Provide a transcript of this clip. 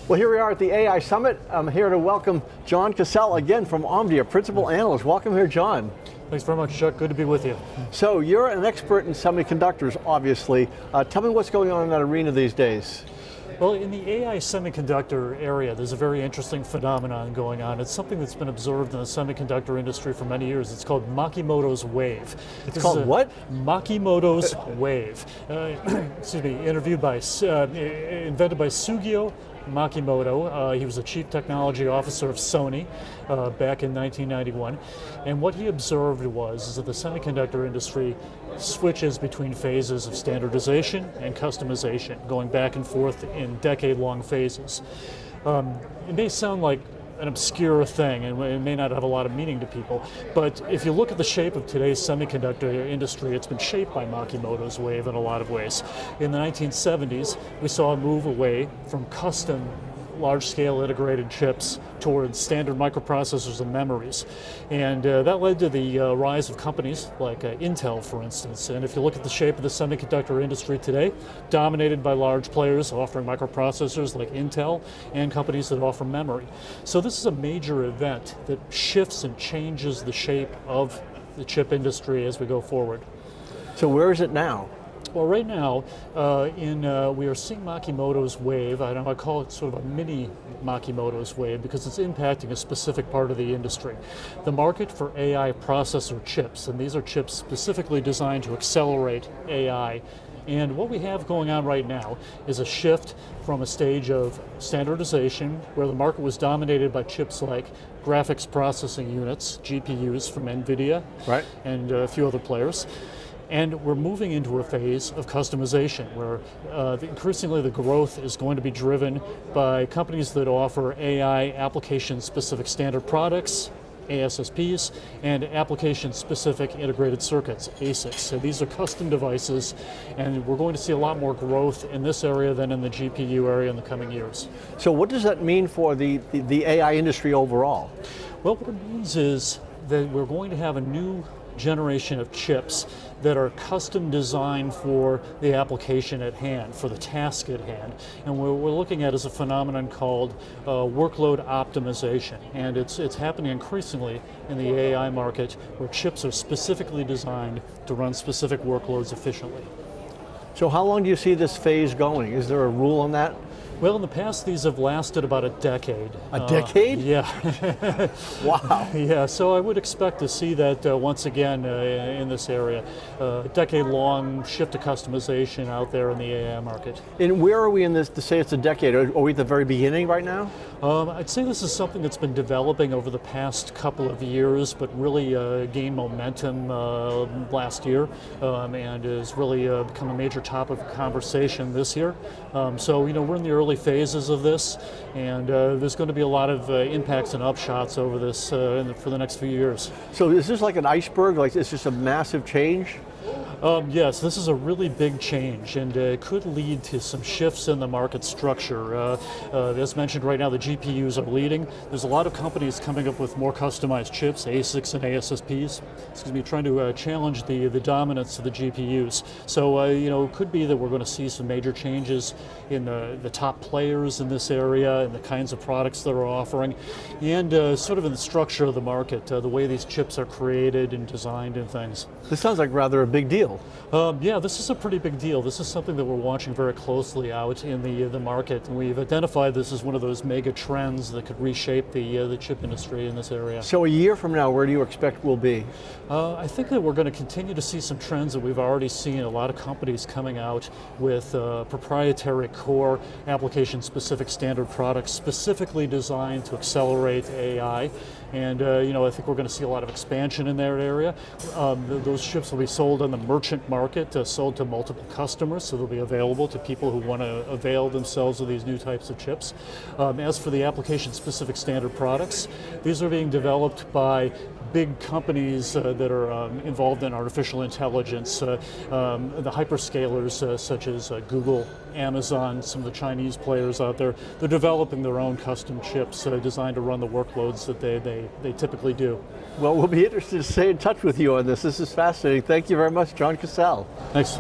Well, here we are at the AI Summit. I'm here to welcome Jon Cassell again from Omdia, Principal Analyst. Welcome here, Jon. Thanks very much, Chuck. Good to be with you. So you're an expert in semiconductors, obviously. Tell me what's going on in that arena these days. Well, in the AI semiconductor area, there's a very interesting phenomenon going on. It's something that's been observed in the semiconductor industry for many years. It's called Makimoto's wave. It's called what? Makimoto's wave. Excuse me, invented by Sugio Makimoto. He was the chief technology officer of Sony back in 1991. And what he observed is that the semiconductor industry switches between phases of standardization and customization, going back and forth in decade-long phases. It may sound like an obscure thing, and it may not have a lot of meaning to people, but if you look at the shape of today's semiconductor industry, it's been shaped by Makimoto's wave in a lot of ways. In the 1970s, we saw a move away from custom large-scale integrated chips towards standard microprocessors and memories. And that led to the rise of companies like Intel, for instance. And if you look at the shape of the semiconductor industry today, dominated by large players offering microprocessors like Intel and companies that offer memory. So this is a major event that shifts and changes the shape of the chip industry as we go forward. So where is it now? Well, right now, we are seeing Makimoto's wave. I call it sort of a mini-Makimoto's wave because it's impacting a specific part of the industry. The market for AI processor chips, and these are chips specifically designed to accelerate AI. And what we have going on right now is a shift from a stage of standardization where the market was dominated by chips like graphics processing units, GPUs from NVIDIA, right, and a few other players. And we're moving into a phase of customization where increasingly the growth is going to be driven by companies that offer AI application-specific standard products, ASSPs, and application-specific integrated circuits, ASICs. So these are custom devices, and we're going to see a lot more growth in this area than in the GPU area in the coming years. So what does that mean for the AI industry overall? Well, what it means is that we're going to have a new generation of chips that are custom designed for the application at hand, for the task at hand. And what we're looking at is a phenomenon called workload optimization. And it's happening increasingly in the AI market where chips are specifically designed to run specific workloads efficiently. So how long do you see this phase going? Is there a rule on that? Well, in the past, these have lasted about a decade. A decade? Yeah. Wow. Yeah, so I would expect to see that once again in this area. A decade-long shift to customization out there in the AI market. And where are we in this to say it's a decade? Are we at the very beginning right now? I'd say this is something that's been developing over the past couple of years, but really gained momentum last year and has really become a major topic of conversation this year. So, we're in the early phases of this, and there's going to be a lot of impacts and upshots over this for the next few years. So is this like an iceberg? Like it's just a massive change? Yes, this is a really big change, and it could lead to some shifts in the market structure. As mentioned, right now the GPUs are leading. There's a lot of companies coming up with more customized chips, ASICs and ASSPs, trying to challenge the dominance of the GPUs. So, it could be that we're going to see some major changes in the top players in this area and the kinds of products that are offering, and sort of in the structure of the market, the way these chips are created and designed and things. This sounds like rather a big deal. Yeah, this is a pretty big deal. This is something that we're watching very closely out in the market, and we've identified this as one of those mega trends that could reshape the chip industry in this area. So a year from now, where do you expect we'll be? I think that we're going to continue to see some trends that we've already seen. A lot of companies coming out with proprietary core application-specific standard products specifically designed to accelerate AI. And I think we're going to see a lot of expansion in that area. Those chips will be sold on the merchant market, sold to multiple customers, so they'll be available to people who want to avail themselves of these new types of chips. As for the application-specific standard products, these are being developed by big companies that are involved in artificial intelligence, the hyperscalers such as Google, Amazon, some of the Chinese players out there. They're developing their own custom chips designed to run the workloads that they typically do. Well, we'll be interested to stay in touch with you on this. This is fascinating. Thank you very much, Jon Cassell. Thanks.